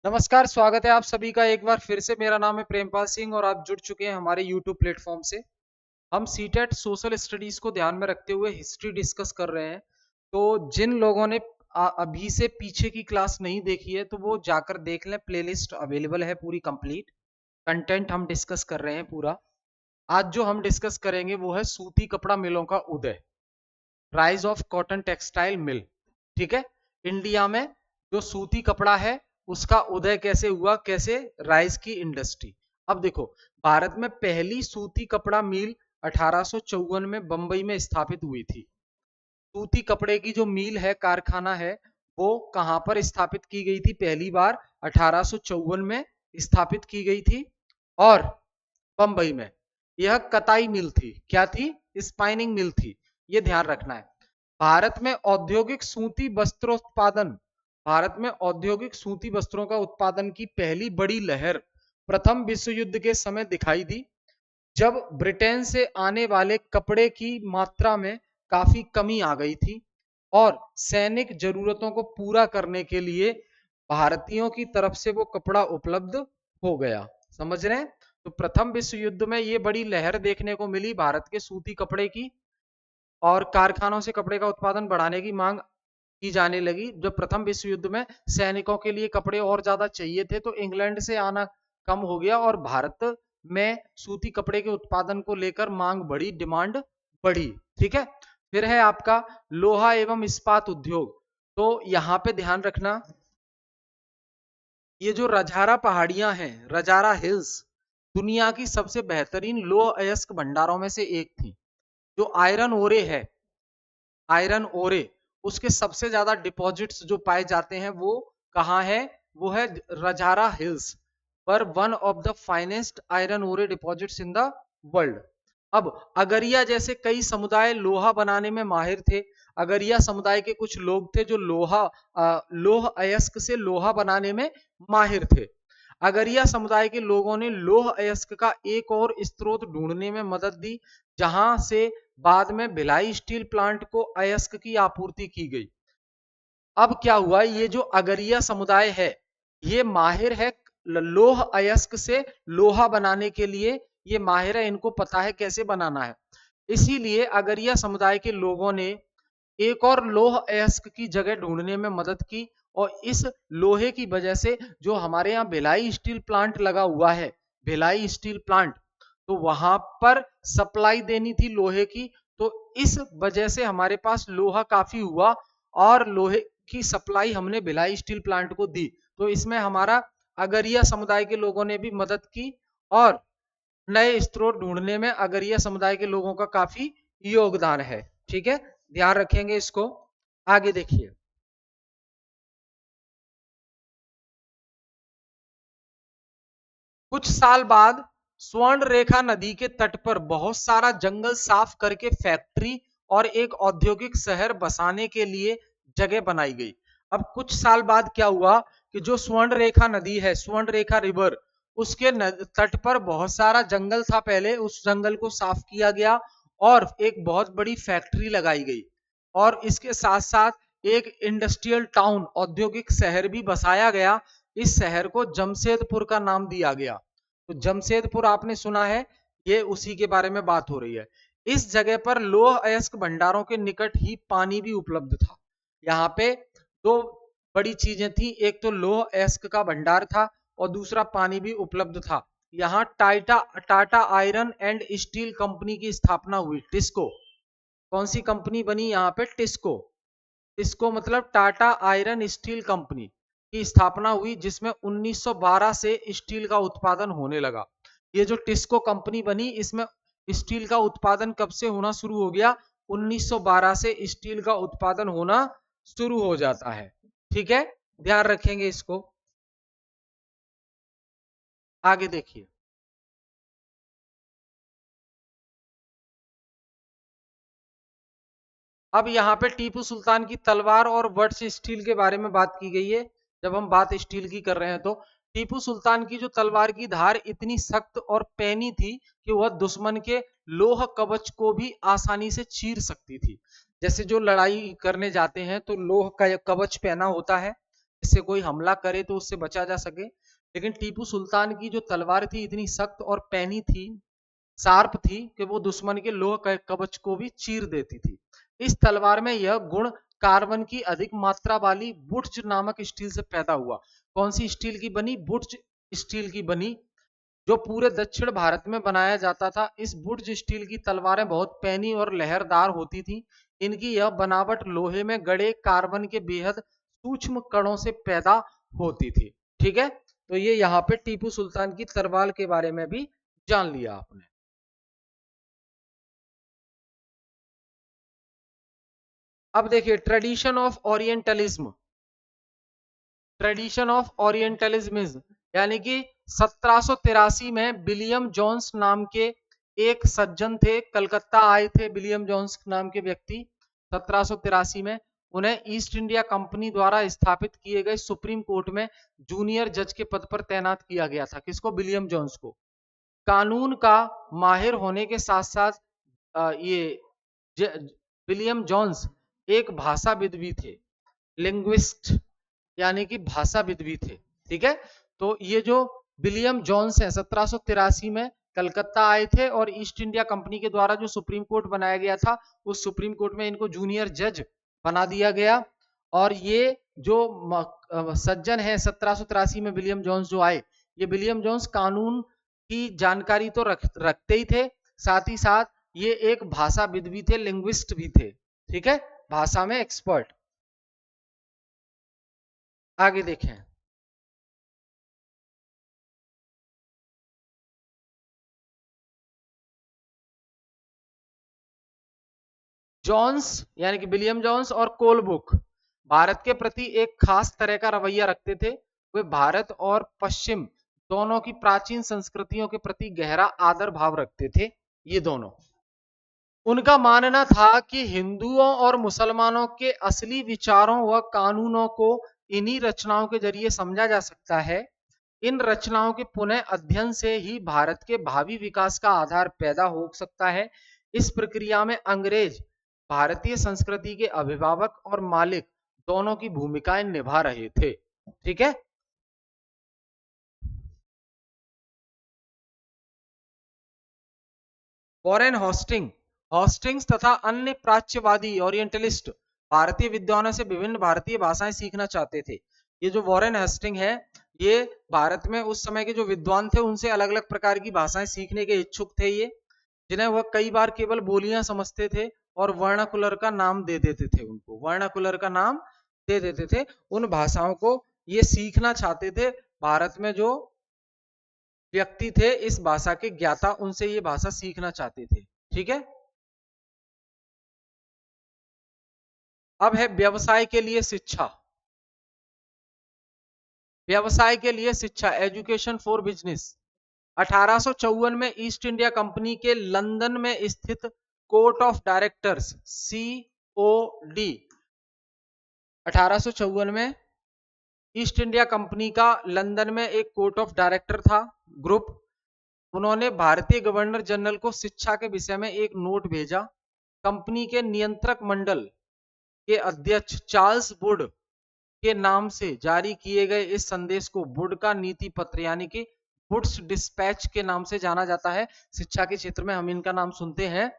नमस्कार, स्वागत है आप सभी का एक बार फिर से। मेरा नाम है प्रेमपाल सिंह और आप जुड़ चुके हैं हमारे YouTube प्लेटफॉर्म से। हम सीटेट सोशल स्टडीज को ध्यान में रखते हुए हिस्ट्री डिस्कस कर रहे हैं। तो जिन लोगों ने अभी से पीछे की क्लास नहीं देखी है तो वो जाकर देख लें, प्लेलिस्ट अवेलेबल है पूरी कंप्लीट। कंटेंट हम डिस्कस कर रहे हैं पूरा। आज जो हम डिस्कस करेंगे वो है सूती कपड़ा मिलों का उदय, rise of cotton textile mill. ठीक है, इंडिया में जो सूती कपड़ा है उसका उदय कैसे हुआ, कैसे राइज की इंडस्ट्री। अब देखो, भारत में पहली सूती कपड़ा मिल 1854 में बंबई में स्थापित हुई थी। सूती कपड़े की जो मिल है, कारखाना है, वो कहां पर स्थापित की गई थी? पहली बार 1854 में स्थापित की गई थी और बंबई में। यह कताई मिल थी। क्या थी? स्पाइनिंग मिल थी। ये ध्यान रखना है। भारत में औद्योगिक सूती वस्त्रोत्पादन, भारत में औद्योगिक सूती वस्त्रों का उत्पादन की पहली बड़ी लहर प्रथम विश्व युद्ध के समय दिखाई दी, जब ब्रिटेन से आने वाले कपड़े की मात्रा में काफी कमी आ गई थी और सैनिक जरूरतों को पूरा करने के लिए भारतीयों की तरफ से वो कपड़ा उपलब्ध हो गया। समझ रहे हैं? तो प्रथम विश्व युद्ध में ये बड़ी लहर देखने को मिली भारत के सूती कपड़े की, और कारखानों से कपड़े का उत्पादन बढ़ाने की मांग की जाने लगी। जब प्रथम विश्व युद्ध में सैनिकों के लिए कपड़े और ज्यादा चाहिए थे तो इंग्लैंड से आना कम हो गया और भारत में सूती कपड़े के उत्पादन को लेकर मांग बढ़ी, डिमांड बढ़ी। ठीक है, फिर है आपका लोहा एवं इस्पात उद्योग। तो यहां पे ध्यान रखना, ये जो रजारा पहाड़ियां हैं, रजारा हिल्स, दुनिया की सबसे बेहतरीन लोह अयस्क भंडारों में से एक थी। जो आयरन ओरे है, आयरन ओरे, उसके सबसे ज्यादा डिपॉजिट्स जो पाए जाते हैं वो कहाँ है? वो है रजारा हिल्स पर, one of the finest iron ओरे डिपॉजिट्स इन द वर्ल्ड। अब अगरिया जैसे कई समुदाय लोहा बनाने में माहिर थे। अगरिया समुदाय के कुछ लोग थे जो लोह अयस्क से लोहा बनाने में माहिर थे। अगरिया समुदाय के लोगों ने लोह अयस्क का एक और स्रोत ढूंढने में मदद दी, जहां से बाद में भिलाई स्टील प्लांट को अयस्क की आपूर्ति की गई। अब क्या हुआ, ये जो अगरिया समुदाय है ये माहिर है लोह अयस्क से लोहा बनाने के लिए, ये माहिर है, इनको पता है कैसे बनाना है। इसीलिए अगरिया समुदाय के लोगों ने एक और लोह अयस्क की जगह ढूंढने में मदद की, और इस लोहे की वजह से जो हमारे यहाँ भिलाई स्टील प्लांट लगा हुआ है, भिलाई स्टील प्लांट, तो वहां पर सप्लाई देनी थी लोहे की। तो इस वजह से हमारे पास लोहा काफी हुआ और लोहे की सप्लाई हमने भिलाई स्टील प्लांट को दी। तो इसमें हमारा अगरिया समुदाय के लोगों ने भी मदद की और नए स्रोत ढूंढने में अगरिया समुदाय के लोगों का काफी योगदान है। ठीक है, ध्यान रखेंगे इसको। आगे देखिए, कुछ साल बाद स्वर्ण रेखा नदी के तट पर बहुत सारा जंगल साफ करके फैक्ट्री और एक औद्योगिक शहर बसाने के लिए जगह बनाई गई। अब कुछ साल बाद क्या हुआ कि जो स्वर्ण रेखा नदी है, स्वर्ण रेखा रिवर, उसके तट पर बहुत सारा जंगल था पहले, उस जंगल को साफ किया गया और एक बहुत बड़ी फैक्ट्री लगाई गई और इसके साथ साथ एक इंडस्ट्रियल टाउन, औद्योगिक शहर भी बसाया गया। इस शहर को जमशेदपुर का नाम दिया गया। तो जमशेदपुर आपने सुना है, ये उसी के बारे में बात हो रही है। इस जगह पर लोह अयस्क भंडारों के निकट ही पानी भी उपलब्ध था। यहाँ पे दो बड़ी चीजें थी, एक तो लोह अयस्क का भंडार था और दूसरा पानी भी उपलब्ध था। यहाँ Tata iron and steel company की स्थापना हुई, टिस्को। कौन सी कंपनी बनी यहाँ पे? टिस्को। टिस्को मतलब टाटा आयरन स्टील कंपनी की स्थापना हुई, जिसमें 1912 से स्टील का उत्पादन होने लगा। ये जो टिस्को कंपनी बनी, इसमें स्टील का उत्पादन कब से होना शुरू हो गया? 1912 से स्टील का उत्पादन होना शुरू हो जाता है। ठीक है, ध्यान रखेंगे इसको। आगे देखिए, अब यहाँ पे टीपू सुल्तान की तलवार और वर्ष स्टील के बारे में बात की गई है। जब हम बात स्टील की कर रहे हैं तो टीपू सुल्तान की जो तलवार की धार इतनी सख्त और पैनी थी कि वह दुश्मन के लोह कवच को भी आसानी से चीर सकती थी। जैसे जो लड़ाई करने जाते हैं तो लोह का कवच पहना होता है, इससे कोई हमला करे तो उससे बचा जा सके। लेकिन टीपू सुल्तान की जो तलवार थी इतनी सख्त और पैनी थी, शार्प थी कि वो दुश्मन के लोह कवच को भी चीर देती थी। इस तलवार में यह गुण कार्बन की अधिक मात्रा वाली बुर्ज नामक स्टील से पैदा हुआ। कौन सी स्टील की बनी? बुर्ज स्टील की बनी, जो पूरे दक्षिण भारत में बनाया जाता था। इस बुर्ज स्टील की तलवारें बहुत पैनी और लहरदार होती थी। इनकी यह बनावट लोहे में गड़े कार्बन के बेहद सूक्ष्म कणों से पैदा होती थी। ठीक है, तो ये यहाँ पे टीपू सुल्तान की तलवार के बारे में भी जान लिया आपने। अब देखिए tradition of orientalism. Tradition of orientalism यानी कि 1783 में विलियम जोन्स नाम के एक सज्जन थे, कलकत्ता आए थे विलियम जोन्स नाम के व्यक्ति 1783 में। उन्हें ईस्ट इंडिया कंपनी द्वारा स्थापित किए गए सुप्रीम कोर्ट में जूनियर जज के पद पर तैनात किया गया था। किसको? विलियम जोन्स को। कानून का माहिर होने के साथ साथ ये विलियम जोन्स एक भाषाविद भी थे, लिंग्विस्ट यानी कि भाषाविद भी थे। ठीक है, तो ये जो विलियम जोन्स है 1783 में कलकत्ता आए थे और ईस्ट इंडिया कंपनी के द्वारा जो सुप्रीम कोर्ट बनाया गया था उस सुप्रीम कोर्ट में इनको जूनियर जज बना दिया गया। और ये जो सज्जन है 1783 में विलियम जोन्स जो आए, ये विलियम जोन्स कानून की जानकारी तो रखते ही थे, साथ ही साथ ये एक भाषाविद भी थे, लिंग्विस्ट भी थे। ठीक है, भाषा में एक्सपर्ट। आगे देखें, जॉन्स यानी कि विलियम जॉन्स और कोलबुक भारत के प्रति एक खास तरह का रवैया रखते थे। वे भारत और पश्चिम दोनों की प्राचीन संस्कृतियों के प्रति गहरा आदर भाव रखते थे। ये दोनों, उनका मानना था कि हिंदुओं और मुसलमानों के असली विचारों व कानूनों को इन्हीं रचनाओं के जरिए समझा जा सकता है। इन रचनाओं के पुनः अध्ययन से ही भारत के भावी विकास का आधार पैदा हो सकता है। इस प्रक्रिया में अंग्रेज भारतीय संस्कृति के अभिभावक और मालिक दोनों की भूमिकाएं निभा रहे थे। ठीक है, वॉरेन हॉस्टिंग्स तथा अन्य प्राच्यवादी ओरिएंटलिस्ट भारतीय विद्वानों से विभिन्न भारतीय भाषाएं सीखना चाहते थे। ये जो वॉरेन हेस्टिंग है, ये भारत में उस समय के जो विद्वान थे उनसे अलग अलग प्रकार की भाषाएं सीखने के इच्छुक थे। ये जिन्हें वह कई बार केवल बोलियां समझते थे और वर्णाकुलर का नाम दे देते थे, उनको वर्णाकुलर का नाम दे देते थे। उन भाषाओं को ये सीखना चाहते थे। भारत में जो व्यक्ति थे इस भाषा के ज्ञाता, उनसे ये भाषा सीखना चाहते थे। ठीक है, अब है व्यवसाय के लिए शिक्षा। व्यवसाय के लिए शिक्षा, एजुकेशन फॉर बिजनेस। 1854 में ईस्ट इंडिया कंपनी के लंदन में स्थित कोर्ट ऑफ डायरेक्टर्स COD 1854 में ईस्ट इंडिया कंपनी का लंदन में एक कोर्ट ऑफ डायरेक्टर था ग्रुप। उन्होंने भारतीय गवर्नर जनरल को शिक्षा के विषय में एक नोट भेजा। कंपनी के नियंत्रक मंडल के अध्यक्ष चार्ल्स वुड के नाम से जारी किए गए इस संदेश को वुड का नीति पत्र यानी कि वुड्स डिस्पैच के नाम से जाना जाता है। शिक्षा के क्षेत्र में हम इनका नाम सुनते हैं।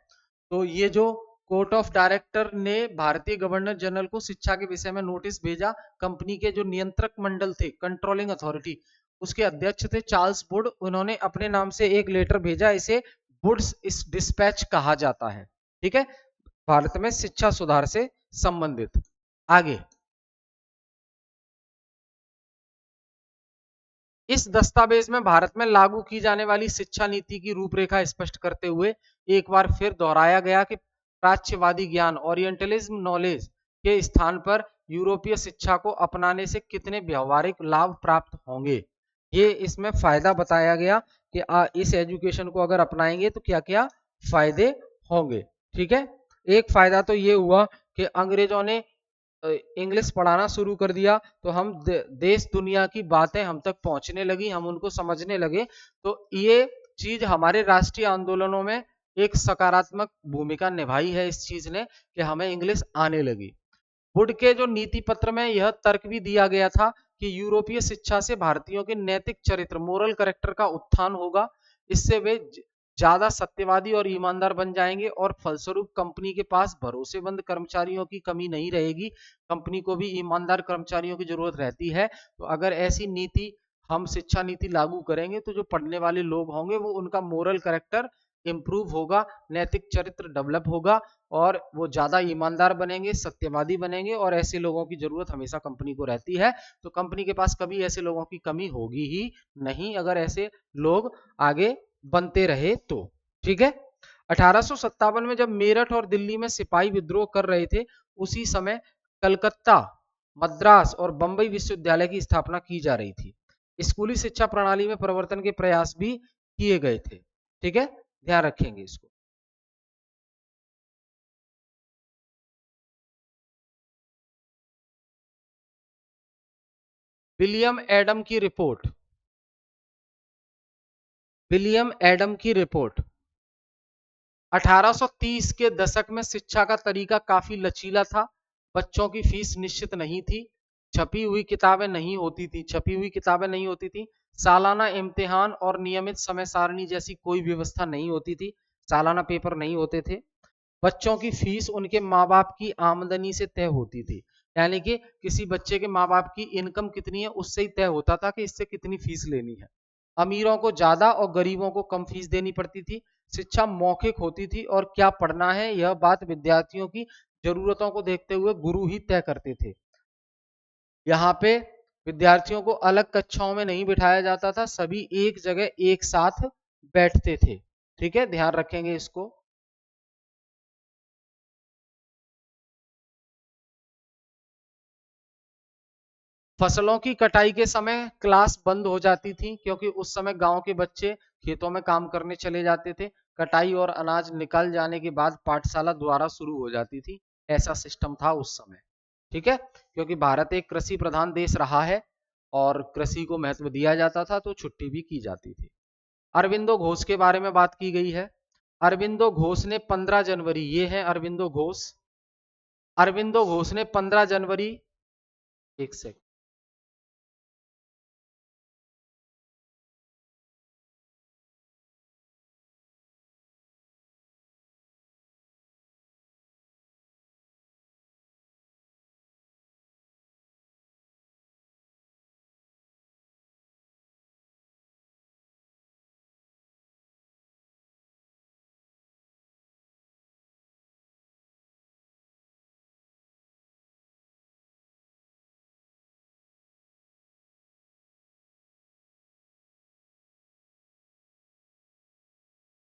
तो ये जो कोर्ट ऑफ डायरेक्टर ने भारतीय गवर्नर जनरल को शिक्षा के विषय में नोटिस भेजा, कंपनी के जो नियंत्रक मंडल थे, कंट्रोलिंग अथॉरिटी, उसके अध्यक्ष थे चार्ल्स वुड। उन्होंने अपने नाम से एक लेटर भेजा, इसे वुड्स डिस्पैच कहा जाता है। ठीक है, भारत में शिक्षा सुधार से संबंधित। आगे, इस दस्तावेज में भारत में लागू की जाने वाली शिक्षा नीति की रूपरेखा स्पष्ट करते हुए एक बार फिर दोहराया गया कि प्राच्यवादी ज्ञान ओरिएंटलिज्म नॉलेज के स्थान पर यूरोपीय शिक्षा को अपनाने से कितने व्यवहारिक लाभ प्राप्त होंगे। ये इसमें फायदा बताया गया कि इस एजुकेशन को अगर अपनाएंगे तो क्या क्या फायदे होंगे। ठीक है, एक फायदा तो ये हुआ कि अंग्रेजों ने इंग्लिश पढ़ाना शुरू कर दिया तो हम देश दुनिया की बातें हम तक पहुंचने लगी, हम उनको समझने लगे। तो ये चीज हमारे राष्ट्रीय आंदोलनों में एक सकारात्मक भूमिका निभाई है इस चीज ने कि हमें इंग्लिश आने लगी। वुड के जो नीति पत्र में यह तर्क भी दिया गया था कि यूरोपीय शिक्षा से भारतीयों के नैतिक चरित्र, मोरल कैरेक्टर का उत्थान होगा। इससे वे ज्यादा सत्यवादी और ईमानदार बन जाएंगे और फलस्वरूप कंपनी के पास भरोसेमंद कर्मचारियों की कमी नहीं रहेगी। कंपनी को भी ईमानदार कर्मचारियों की जरूरत रहती है। तो अगर ऐसी नीति, हम शिक्षा नीति लागू करेंगे तो जो पढ़ने वाले लोग होंगे वो उनका मोरल कैरेक्टर इंप्रूव होगा, नैतिक चरित्र डेवलप होगा और वो ज्यादा ईमानदार बनेंगे, सत्यवादी बनेंगे और ऐसे लोगों की जरूरत हमेशा कंपनी को रहती है। तो कंपनी के पास कभी ऐसे लोगों की कमी होगी ही नहीं अगर ऐसे लोग आगे बनते रहे तो। ठीक है। 1857 में जब मेरठ और दिल्ली में सिपाही विद्रोह कर रहे थे, उसी समय कलकत्ता, मद्रास और बंबई विश्वविद्यालय की स्थापना की जा रही थी। स्कूली शिक्षा प्रणाली में परिवर्तन के प्रयास भी किए गए थे। ठीक है, ध्यान रखेंगे इसको। विलियम एडम की रिपोर्ट, विलियम एडम की रिपोर्ट 1830 के दशक में शिक्षा का तरीका काफी लचीला था। बच्चों की फीस निश्चित नहीं थी, छपी हुई किताबें नहीं होती थी, सालाना इम्तिहान और नियमित समय सारणी जैसी कोई व्यवस्था नहीं होती थी, सालाना पेपर नहीं होते थे। बच्चों की फीस उनके माँ बाप की आमदनी से तय होती थी, यानी कि किसी बच्चे के माँ बाप की इनकम कितनी है उससे ही तय होता था कि इससे कितनी फीस लेनी है। अमीरों को ज्यादा और गरीबों को कम फीस देनी पड़ती थी। शिक्षा मौखिक होती थी और क्या पढ़ना है यह बात विद्यार्थियों की जरूरतों को देखते हुए गुरु ही तय करते थे। यहाँ पे विद्यार्थियों को अलग कक्षाओं में नहीं बिठाया जाता था, सभी एक जगह एक साथ बैठते थे। ठीक है, ध्यान रखेंगे इसको। फसलों की कटाई के समय क्लास बंद हो जाती थी क्योंकि उस समय गांव के बच्चे खेतों में काम करने चले जाते थे। कटाई और अनाज निकल जाने के बाद पाठशाला दोबारा शुरू हो जाती थी। ऐसा सिस्टम था उस समय। ठीक है, क्योंकि भारत एक कृषि प्रधान देश रहा है और कृषि को महत्व दिया जाता था तो छुट्टी भी की जाती थी। अरविंदो घोष के बारे में बात की गई है। अरविंदो घोष ने 15 जनवरी, ये है अरविंदो घोष, अरविंदो घोष ने 15 जनवरी, एक सेकंड,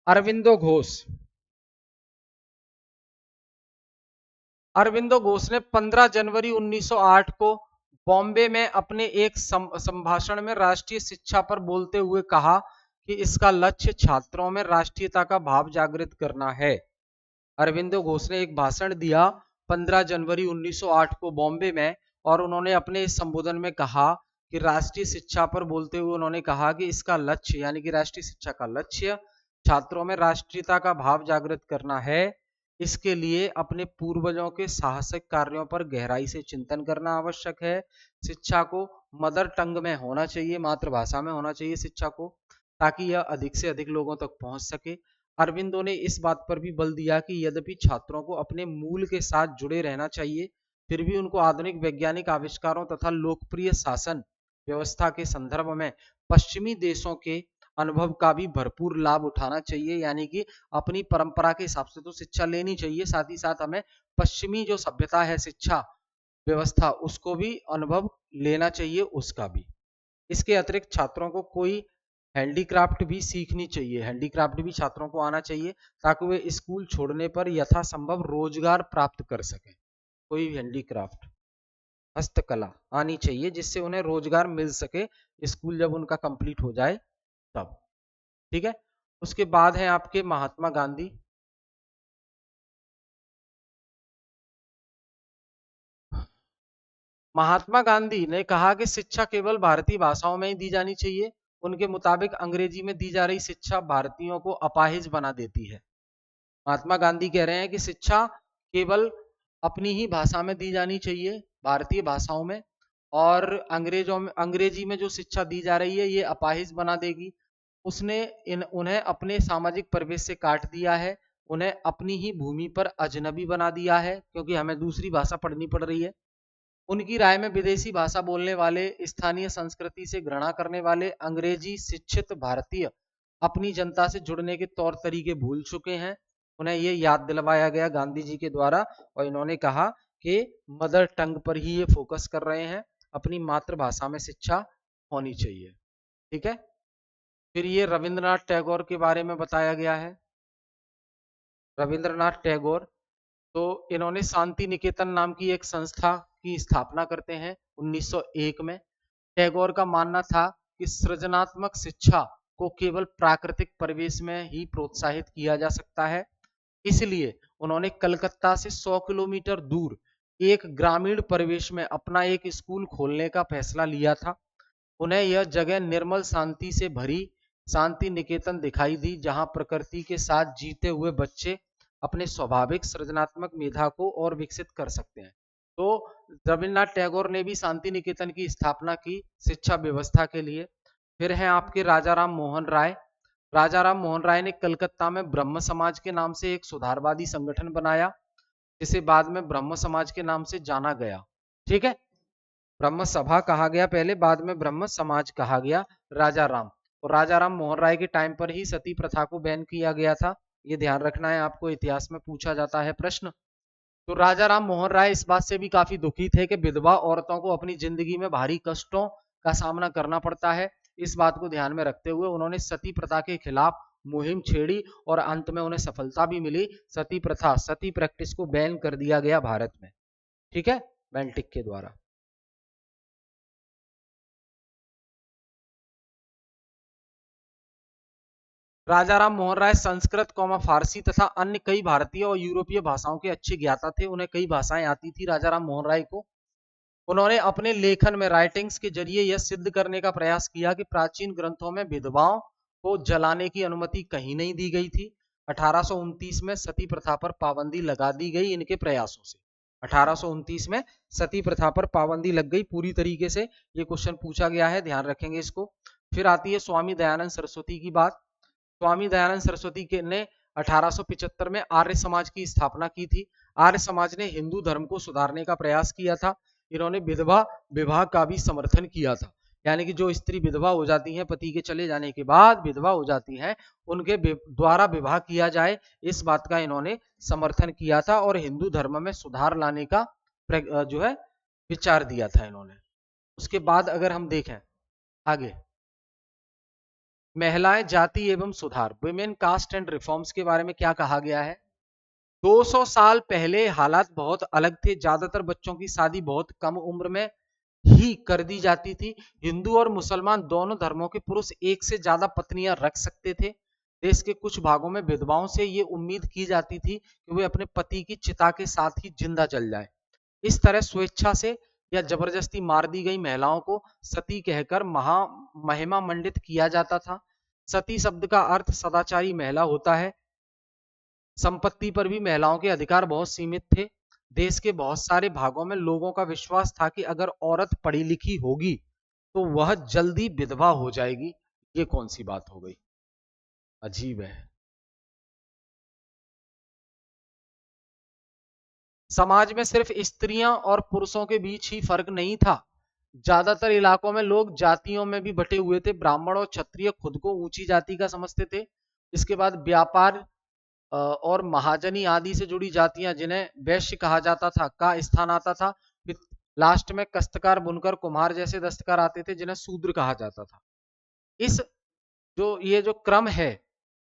अरविंदो घोष, अरविंदो घोष ने 15 जनवरी 1908 को बॉम्बे में अपने एक संभाषण में राष्ट्रीय शिक्षा पर बोलते हुए कहा कि इसका लक्ष्य छात्रों में राष्ट्रीयता का भाव जागृत करना है। अरविंदो घोष ने एक भाषण दिया 15 जनवरी 1908 को बॉम्बे में और उन्होंने अपने इस संबोधन में कहा कि राष्ट्रीय शिक्षा पर बोलते हुए उन्होंने कहा कि इसका लक्ष्य, यानी कि राष्ट्रीय शिक्षा का लक्ष्य छात्रों में राष्ट्रीयता का भाव जागृत करना है। इसके लिए अपने पूर्वजों के साहसिक कार्यों पर गहराई से चिंतन करना आवश्यक है। शिक्षा को मदर टंग में होना चाहिए, मातृभाषा में होना चाहिए शिक्षा को, ताकि यह अधिक से अधिक लोगों तक पहुंच सके। अरविंदो ने इस बात पर भी बल दिया कि यद्यपि छात्रों को अपने मूल के साथ जुड़े रहना चाहिए, फिर भी उनको आधुनिक वैज्ञानिक आविष्कारों तथा लोकप्रिय शासन व्यवस्था के संदर्भ में पश्चिमी देशों के अनुभव का भी भरपूर लाभ उठाना चाहिए। यानी कि अपनी परंपरा के हिसाब से तो शिक्षा लेनी चाहिए, साथ ही साथ हमें पश्चिमी जो सभ्यता है, शिक्षा व्यवस्था, उसको भी अनुभव लेना चाहिए, उसका भी। इसके अतिरिक्त छात्रों को कोई हैंडीक्राफ्ट भी सीखनी चाहिए, हैंडीक्राफ्ट भी छात्रों को आना चाहिए ताकि वे स्कूल छोड़ने पर यथासंभव रोजगार प्राप्त कर सकें। कोई हैंडीक्राफ्ट, हस्तकला आनी चाहिए जिससे उन्हें रोजगार मिल सके स्कूल जब उनका कंप्लीट हो जाए तब। ठीक है, उसके बाद है आपके महात्मा गांधी। महात्मा गांधी ने कहा कि शिक्षा केवल भारतीय भाषाओं में ही दी जानी चाहिए। उनके मुताबिक अंग्रेजी में दी जा रही शिक्षा भारतीयों को अपाहिज बना देती है। महात्मा गांधी कह रहे हैं कि शिक्षा केवल अपनी ही भाषा में दी जानी चाहिए, भारतीय भाषाओं में। और अंग्रेजी में जो शिक्षा दी जा रही है ये अपाहिज बना देगी। उसने उन्हें अपने सामाजिक परिवेश से काट दिया है, उन्हें अपनी ही भूमि पर अजनबी बना दिया है, क्योंकि हमें दूसरी भाषा पढ़नी पड़ रही है। उनकी राय में विदेशी भाषा बोलने वाले, स्थानीय संस्कृति से घृणा करने वाले अंग्रेजी शिक्षित भारतीय अपनी जनता से जुड़ने के तौर तरीके भूल चुके हैं। उन्हें ये याद दिलवाया गया गांधी जी के द्वारा, और इन्होंने कहा कि मदर टंग पर ही ये फोकस कर रहे हैं, अपनी मातृभाषा में शिक्षा होनी चाहिए। ठीक है। फिर ये रविंद्रनाथ टैगोर के बारे में बताया गया है। रविंद्रनाथ टैगोर, तो इन्होंने शांति निकेतन नाम की एक संस्था की स्थापना करते हैं 1901 में। टैगोर का मानना था कि सृजनात्मक शिक्षा को केवल प्राकृतिक परिवेश में ही प्रोत्साहित किया जा सकता है। इसलिए उन्होंने कलकत्ता से 100 किलोमीटर दूर एक ग्रामीण परिवेश में अपना एक स्कूल खोलने का फैसला लिया था। उन्हें यह जगह निर्मल शांति से भरी शांति निकेतन दिखाई दी, जहां प्रकृति के साथ जीते हुए बच्चे अपने स्वाभाविक सृजनात्मक मेधा को और विकसित कर सकते हैं। तो रविन्द्रनाथ टैगोर ने भी शांति निकेतन की स्थापना की शिक्षा व्यवस्था के लिए। फिर हैं आपके राजा राम मोहन राय। राजा राम मोहन राय ने कलकत्ता में ब्रह्म समाज के नाम से एक सुधारवादी संगठन बनाया, जिसे बाद में ब्रह्म समाज के नाम से जाना गया। ठीक है। ब्रह्म सभा कहा गया पहले, बाद में ब्रह्म समाज कहा गया। राजा राम और राजा राम मोहन राय के टाइम पर ही सती प्रथा को बैन किया गया था। ये ध्यान रखना है, आपको इतिहास में पूछा जाता है प्रश्न। तो राजा राम मोहन राय इस बात से भी काफी दुखी थे कि विधवा औरतों को अपनी जिंदगी में भारी कष्टों का सामना करना पड़ता है। इस बात को ध्यान में रखते हुए उन्होंने सती प्रथा के खिलाफ मुहिम छेड़ी और अंत में उन्हें सफलता भी मिली। सती प्रथा, सती प्रैक्टिस को बैन कर दिया गया भारत में। ठीक है, बेंटिक के द्वारा। राजा राम मोहन राय संस्कृत, फारसी तथा अन्य कई भारतीय और यूरोपीय भाषाओं के अच्छे ज्ञाता थे। उन्हें कई भाषाएं आती थी राजा राम मोहन राय को। उन्होंने अपने लेखन में, राइटिंग्स के जरिए यह सिद्ध करने का प्रयास किया कि प्राचीन ग्रंथों में विधवाओं को जलाने की अनुमति कहीं नहीं दी गई थी। 1829 में सती प्रथा पर पाबंदी लगा दी गई इनके प्रयासों से। 1829 में सती प्रथा पर पाबंदी लग गई पूरी तरीके से। ये क्वेश्चन पूछा गया है, ध्यान रखेंगे इसको। फिर आती है स्वामी दयानंद सरस्वती की बात। स्वामी दयानंद सरस्वती के ने 1875 में आर्य समाज की स्थापना की थी। आर्य समाज ने हिंदू धर्म को सुधारने का प्रयास किया था। इन्होंने विधवा विवाह का भी समर्थन किया था, यानी कि जो स्त्री विधवा हो जाती हैं, पति के चले जाने के बाद विधवा हो जाती हैं, उनके द्वारा विवाह किया जाए, इस बात का इन्होंने समर्थन किया था और हिंदू धर्म में सुधार लाने का जो है विचार दिया था इन्होंने। उसके बाद अगर हम देखें आगे, महिलाएं, जाति एवं सुधार, वुमेन कास्ट एंड रिफॉर्म्स के बारे में क्या कहा गया है। 200 साल पहले हालात बहुत अलग थे। ज्यादातर बच्चों की शादी बहुत कम उम्र में ही कर दी जाती थी। हिंदू और मुसलमान दोनों धर्मों के पुरुष एक से ज्यादा पत्नियां रख सकते थे। देश के कुछ भागों में विधवाओं से ये उम्मीद की जाती थी कि वे अपने पति की चिता के साथ ही जिंदा जल जाए। इस तरह स्वेच्छा से या जबरदस्ती मार दी गई महिलाओं को सती कहकर महिमा मंडित किया जाता था। सती शब्द का अर्थ सदाचारी महिला होता है। संपत्ति पर भी महिलाओं के अधिकार बहुत सीमित थे। देश के बहुत सारे भागों में लोगों का विश्वास था कि अगर औरत पढ़ी लिखी होगी तो वह जल्दी विधवा हो जाएगी। ये कौन सी बात हो गई, अजीब है। समाज में सिर्फ स्त्रियां और पुरुषों के बीच ही फर्क नहीं था। ज्यादातर इलाकों में लोग जातियों में भी बटे हुए थे। ब्राह्मण और क्षत्रिय खुद को ऊंची जाति का समझते थे। इसके बाद व्यापार और महाजनी आदि से जुड़ी जातियां, जिन्हें वैश्य कहा जाता था, का स्थान आता था। लास्ट में कस्तकार, बुनकर, कुम्हार जैसे दस्तकार आते थे, जिन्हें शूद्र कहा जाता था। इस ये जो क्रम है,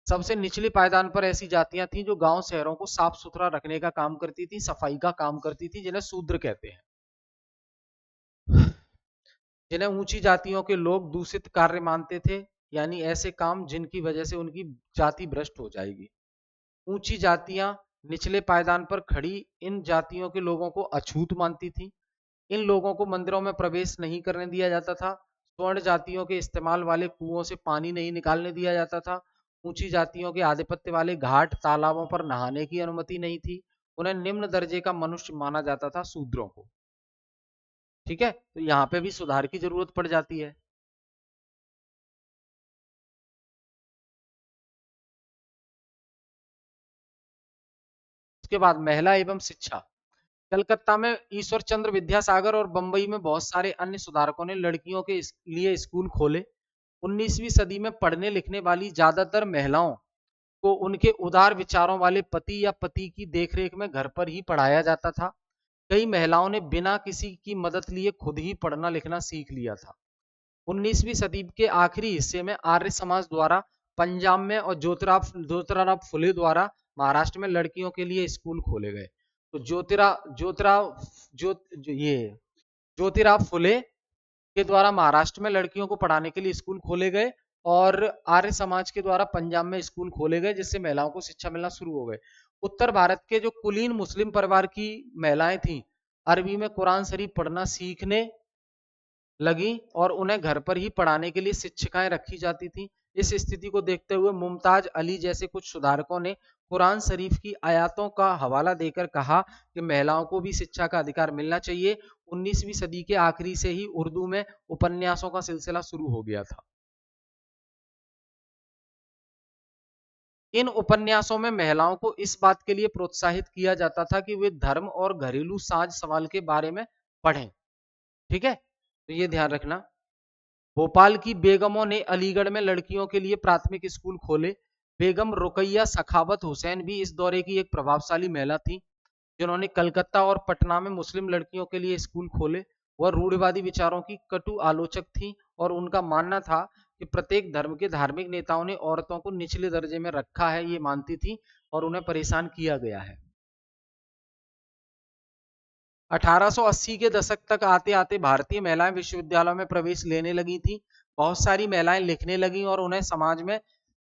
सबसे निचले पायदान पर ऐसी जातियां थी जो गांव शहरों को साफ सुथरा रखने का काम करती थी, सफाई का काम करती थी, जिन्हें शूद्र कहते हैं। जिन्हें ऊंची जातियों के लोग दूषित कार्य मानते थे, यानी ऐसे काम जिनकी वजह से उनकी जाति भ्रष्ट हो जाएगी। ऊंची जातियां निचले पायदान पर खड़ी इन जातियों के लोगों को अछूत मानती थी। इन लोगों को मंदिरों में प्रवेश नहीं करने दिया जाता था। स्वर्ण जातियों के इस्तेमाल वाले कुओं से पानी नहीं निकालने दिया जाता था। ऊंची जातियों के आधिपत्य वाले घाट, तालाबों पर नहाने की अनुमति नहीं थी। उन्हें निम्न दर्जे का मनुष्य माना जाता था, शूद्रों को। ठीक है, तो यहाँ पे भी सुधार की जरूरत पड़ जाती है। उसके बाद महिला एवं शिक्षा। कलकत्ता में ईश्वर चंद्र विद्यासागर और बंबई में बहुत सारे अन्य सुधारकों ने लड़कियों के लिए स्कूल खोले। 19वीं सदी में पढ़ने लिखने वाली ज्यादातर महिलाओं को उनके उदार विचारों वाले पति या पति की देखरेख में घर पर ही पढ़ाया जाता था। कई महिलाओं ने बिना किसी की मदद लिए खुद ही पढ़ना लिखना सीख लिया था। 19वीं सदी के आखिरी हिस्से में आर्य समाज द्वारा पंजाब में और ज्योतिराव फुले द्वारा महाराष्ट्र में लड़कियों के लिए स्कूल खोले गए। तो ज्योतिराव फुले के द्वारा महाराष्ट्र में लड़कियों को पढ़ाने के लिए स्कूल खोले गए और आर्य समाज के द्वारा पंजाब में स्कूल खोले गए, जिससे महिलाओं को शिक्षा मिलना शुरू हो गए। उत्तर भारत के जो कुलीन मुस्लिम परिवार की महिलाएं थीं, अरबी में कुरान शरीफ पढ़ना सीखने लगी और उन्हें घर पर ही पढ़ाने के लिए शिक्षिकाएं रखी जाती थीं। इस स्थिति को देखते हुए मुमताज अली जैसे कुछ सुधारकों ने कुरान शरीफ की आयतों का हवाला देकर कहा कि महिलाओं को भी शिक्षा का अधिकार मिलना चाहिए। 19वीं सदी के आखिरी से ही उर्दू में उपन्यासों का सिलसिला शुरू हो गया था। इन उपन्यासों में महिलाओं को इस बात के लिए प्रोत्साहित किया जाता था कि वे धर्म और घरेलू साज सवाल के बारे में पढ़ें। ठीक है, तो ये ध्यान रखना। भोपाल की बेगमों ने अलीगढ़ में लड़कियों के लिए प्राथमिक स्कूल खोले। बेगम रुकैया सखावत हुसैन भी इस दौरे की एक प्रभावशाली महिला थी, जिन्होंने कलकत्ता और पटना में मुस्लिम लड़कियों के लिए स्कूल खोले। वह रूढ़िवादी विचारों की कटु आलोचक थी और उनका मानना था कि प्रत्येक धर्म के धार्मिक नेताओं ने औरतों को निचले दर्जे में रखा है, ये मानती थी और उन्हें परेशान किया गया है। 1880 के दशक तक आते आते भारतीय महिलाएं विश्वविद्यालयों में प्रवेश लेने लगी थीं। बहुत सारी महिलाएं लिखने लगीं और उन्हें समाज में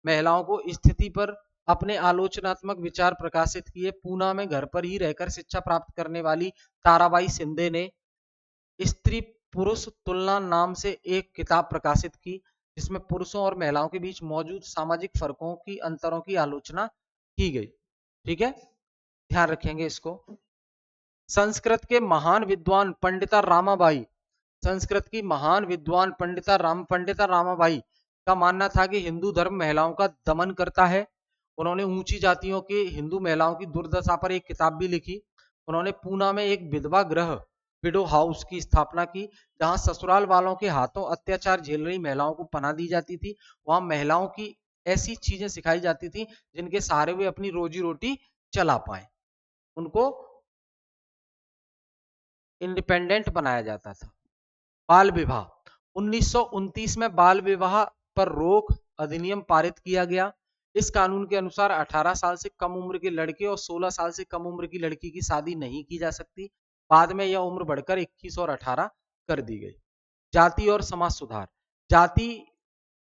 महिलाओं को स्थिति पर अपने आलोचनात्मक विचार प्रकाशित किए। पूना में घर पर ही रहकर शिक्षा प्राप्त करने वाली ताराबाई शिंदे ने स्त्री पुरुष तुलना नाम से एक किताब प्रकाशित की, जिसमें पुरुषों और महिलाओं के बीच मौजूद सामाजिक फर्कों की अंतरों की आलोचना की गई। ठीक है, ध्यान रखेंगे इसको। संस्कृत के महान विद्वान पंडिता रामाबाई संस्कृत की महान विद्वान पंडिता रामाबाई का मानना था कि हिंदू धर्म महिलाओं का दमन करता है। उन्होंने ऊंची जातियों के हिंदू महिलाओं की दुर्दशा पर एक किताब भी लिखी। उन्होंने पूना में एक विधवा गृह विडो हाउस की स्थापना की, जहां ससुराल वालों के हाथों अत्याचार झेल रही महिलाओं को पनाह दी जाती थी। वहां महिलाओं की ऐसी चीजें सिखाई जाती थी जिनके सहारे वे अपनी रोजी रोटी चला पाए। उनको इंडिपेंडेंट बनाया जाता था। बाल विवाह 1929 में बाल विवाह पर रोक अधिनियम पारित किया गया। इस कानून के अनुसार 18 साल से कम उम्र के लड़के और 16 साल से कम उम्र की लड़की की शादी नहीं की जा सकती। बाद में यह उम्र बढ़कर 21 और 18 कर दी गई। जाति और समाज सुधार। जाति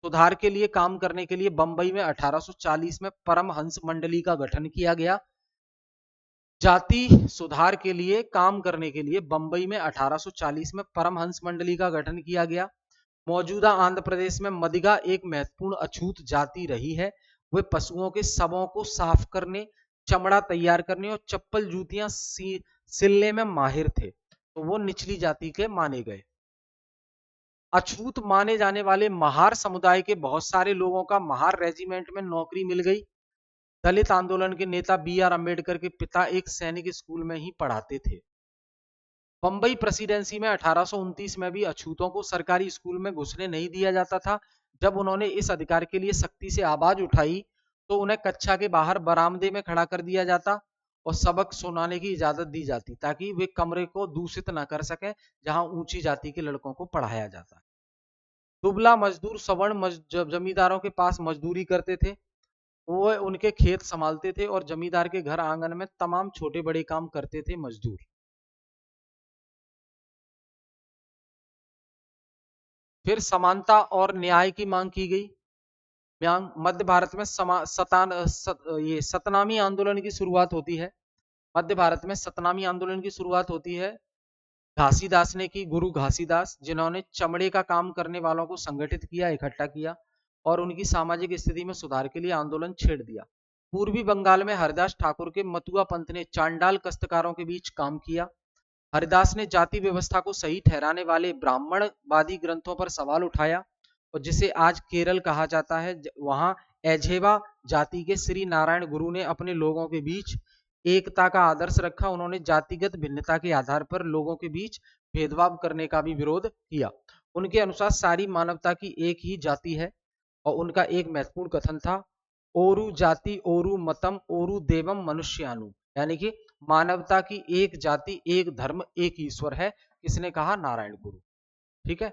सुधार के लिए काम करने के लिए बंबई में 1840 में परमहंस मंडली का गठन किया गया। जाति सुधार के लिए काम करने के लिए बंबई में 1840 में परमहंस मंडली का गठन किया गया। मौजूदा आंध्र प्रदेश में मदिगा एक महत्वपूर्ण अछूत जाति रही है। वे पशुओं के शवों को साफ करने, चमड़ा तैयार करने और चप्पल जूतियां सिलने में माहिर थे, तो वो निचली जाति के माने गए। अछूत माने जाने वाले महार समुदाय के बहुत सारे लोगों का महार रेजिमेंट में नौकरी मिल गई। दलित आंदोलन के नेता बी.आर. अम्बेडकर के पिता एक सैनिक स्कूल में ही पढ़ाते थे। बंबई प्रेसिडेंसी में 1829 में भी अछूतों को सरकारी स्कूल में घुसने नहीं दिया जाता था। जब उन्होंने इस अधिकार के लिए सख्ती से आवाज उठाई तो उन्हें कक्षा के बाहर बरामदे में खड़ा कर दिया जाता और सबक सुनाने की इजाजत दी जाती, ताकि वे कमरे को दूषित न कर सकें जहां ऊंची जाति के लड़कों को पढ़ाया जाता। दुबला मजदूर सवर्ण जमींदारों के पास मजदूरी करते थे। वो उनके खेत संभालते थे और जमींदार के घर आंगन में तमाम छोटे बड़े काम करते थे मजदूर। फिर समानता और न्याय की मांग की गई। मध्य भारत में सतनामी आंदोलन की शुरुआत होती है। मध्य भारत में सतनामी आंदोलन की शुरुआत होती है घासीदास ने की, गुरु घासीदास, जिन्होंने चमड़े का काम करने वालों को संगठित किया, इकट्ठा किया और उनकी सामाजिक स्थिति में सुधार के लिए आंदोलन छेड़ दिया। पूर्वी बंगाल में हरिदास ठाकुर के मतुआ पंथ ने चांडाल कस्तकारों के बीच काम किया। हरिदास ने जाति व्यवस्था को सही ठहराने वाले ब्राह्मणवादी ग्रंथों पर सवाल उठाया और जिसे आज केरल कहा जाता है, वहां एझेवा जाति के श्री नारायण गुरु ने अपने लोगों के बीच एकता का आदर्श रखा। उन्होंने जातिगत भिन्नता के आधार पर लोगों के बीच भेदभाव करने का भी विरोध किया। उनके अनुसार सारी मानवता की एक ही जाति है और उनका एक महत्वपूर्ण कथन था, ओरु जाति ओरु मतम ओरु देवम मनुष्यानु, यानी कि मानवता की एक जाति, एक धर्म, एक ईश्वर है। किसने कहा? नारायण गुरु। ठीक है।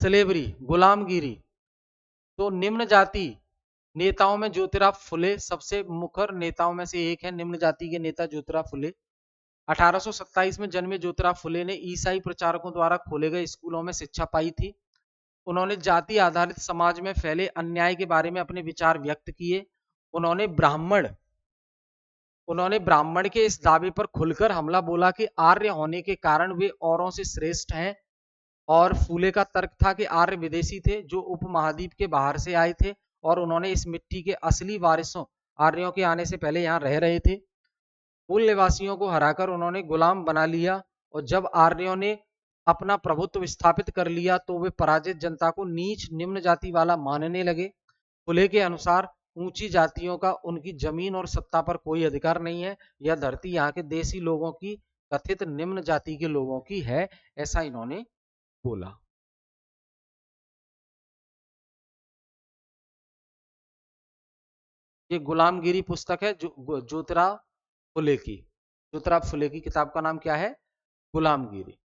स्लेवरी, गुलामगिरी, तो निम्न जाति नेताओं में ज्योतिराव फुले सबसे मुखर नेताओं में से एक है। निम्न जाति के नेता ज्योतिराव फुले। 1827 में जन्मे ज्योतिराव फुले ने ईसाई प्रचारकों द्वारा खोले गए स्कूलों में शिक्षा पाई थी। उन्होंने जाति आधारित समाज में फैले अन्याय के बारे में अपने विचार व्यक्त किए। उन्होंने ब्राह्मण के इस दावे पर खुलकर हमला बोला कि आर्य होने के कारण वे औरों से श्रेष्ठ हैं। और फूले का तर्क था कि आर्य विदेशी थे जो उपमहाद्वीप के बाहर से आए थे और उन्होंने इस मिट्टी के असली वारिसों आर्यों के आने से पहले यहाँ रह रहे थे। मूल निवासियों को हराकर उन्होंने गुलाम बना लिया और जब आर्यों ने अपना प्रभुत्व स्थापित कर लिया तो वे पराजित जनता को नीच निम्न जाति वाला मानने लगे। फुले के अनुसार ऊंची जातियों का उनकी जमीन और सत्ता पर कोई अधिकार नहीं है। यह धरती यहाँ के देसी लोगों की, कथित निम्न जाति के लोगों की है, ऐसा इन्होंने बोला। ये गुलामगिरी पुस्तक है ज्योतिराव फुले की। ज्योतिराव फुले की किताब का नाम क्या है? गुलामगिरी।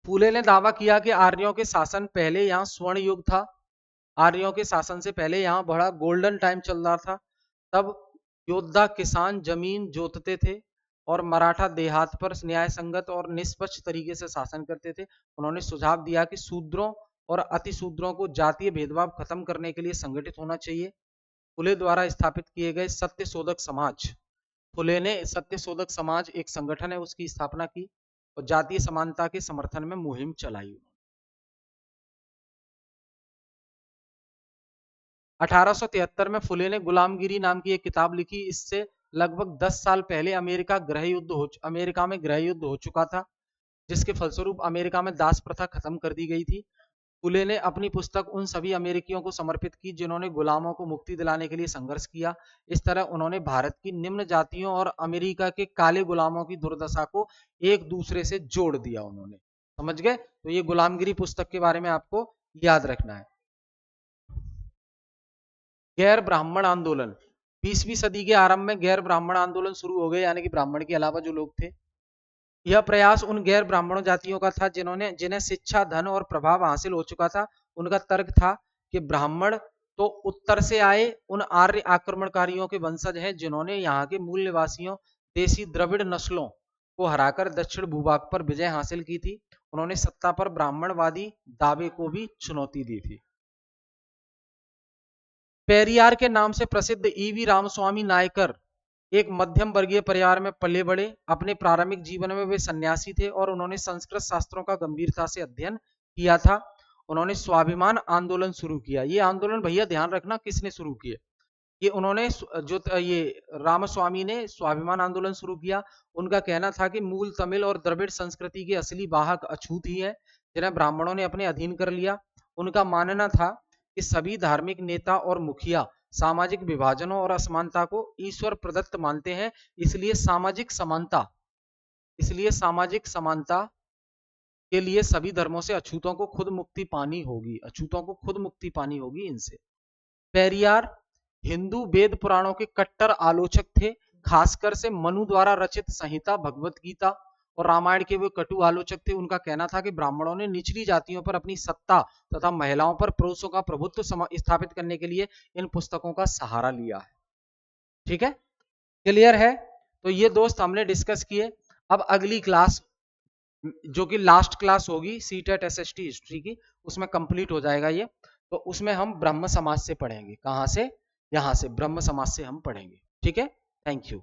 फूले ने दावा किया कि आर्यों के शासन पहले यहाँ स्वर्ण युग था। आर्यों के शासन से पहले यहाँ बड़ा गोल्डन टाइम चल रहा था। तब योद्धा किसान जमीन जोतते थे और मराठा देहात पर न्याय संगत और निष्पक्ष तरीके से शासन करते थे। उन्होंने सुझाव दिया कि शूद्रों और अतिशूद्रों को जातीय भेदभाव खत्म करने के लिए संगठित होना चाहिए। फुले द्वारा स्थापित किए गए सत्यशोधक समाज, फुले ने सत्यशोधक समाज एक संगठन है, उसकी स्थापना की और जातीय समानता के समर्थन में मुहिम चलाई। 1873 में फुले ने गुलामगिरी नाम की एक किताब लिखी। इससे लगभग 10 साल पहले अमेरिका में गृह युद्ध हो चुका था, जिसके फलस्वरूप अमेरिका में दास प्रथा खत्म कर दी गई थी। फुले ने अपनी पुस्तक उन सभी अमेरिकियों को समर्पित की जिन्होंने गुलामों को मुक्ति दिलाने के लिए संघर्ष किया। इस तरह उन्होंने भारत की निम्न जातियों और अमेरिका के काले गुलामों की दुर्दशा को एक दूसरे से जोड़ दिया। उन्होंने, समझ गए? तो ये गुलामगिरी पुस्तक के बारे में आपको याद रखना है। गैर ब्राह्मण आंदोलन। 20वीं सदी के आरंभ में गैर ब्राह्मण आंदोलन शुरू हो गए, यानी कि ब्राह्मण के अलावा जो लोग थे। यह प्रयास उन गैर ब्राह्मणों जातियों का था जिन्हें शिक्षा, धन और प्रभाव हासिल हो चुका था। उनका तर्क था कि ब्राह्मण तो उत्तर से आए उन आर्य आक्रमणकारियों के वंशज हैं जिन्होंने यहाँ के मूल निवासियों देसी द्रविड़ नस्लों को हराकर दक्षिण भूभाग पर विजय हासिल की थी। उन्होंने सत्ता पर ब्राह्मणवादी दावे को भी चुनौती दी थी। पेरियार के नाम से प्रसिद्ध ईवी रामस्वामी नायकर एक मध्यम वर्गीय परिवार में पले बड़े। अपने प्रारंभिक जीवन में वे सन्यासी थे और उन्होंने संस्कृत शास्त्रों का गंभीरता से अध्ययन किया था। उन्होंने स्वाभिमान आंदोलन शुरू किया। ये आंदोलन भैया ध्यान रखना किसने शुरू किए? ये रामस्वामी ने स्वाभिमान आंदोलन शुरू किया। उनका कहना था कि मूल तमिल और द्रविड़ संस्कृति के असली वाहक अछूत ही है जिन्हें ब्राह्मणों ने अपने अधीन कर लिया। उनका मानना था कि सभी धार्मिक नेता और मुखिया सामाजिक विभाजनों और असमानता को ईश्वर प्रदत्त मानते हैं। इसलिए सामाजिक समानता के लिए सभी धर्मों से अछूतों को खुद मुक्ति पानी होगी इनसे। पेरियार हिंदू वेद पुराणों के कट्टर आलोचक थे। खासकर से मनु द्वारा रचित संहिता, भगवत गीता और रामायण के वे कटु आलोचक थे। उनका कहना था कि ब्राह्मणों ने निचली जातियों पर अपनी सत्ता तथा महिलाओं पर पुरुषों का प्रभुत्व स्थापित करने के लिए इन पुस्तकों का सहारा लिया है। ठीक है, क्लियर है? तो ये दोस्त हमने डिस्कस किए। अब अगली क्लास जो कि लास्ट क्लास होगी सीटेट एसएसटी हिस्ट्री की, उसमें कंप्लीट हो जाएगा ये। तो उसमें हम ब्रह्म समाज से पढ़ेंगे। कहां से? यहां से ब्रह्म समाज से हम पढ़ेंगे। ठीक है, थैंक यू।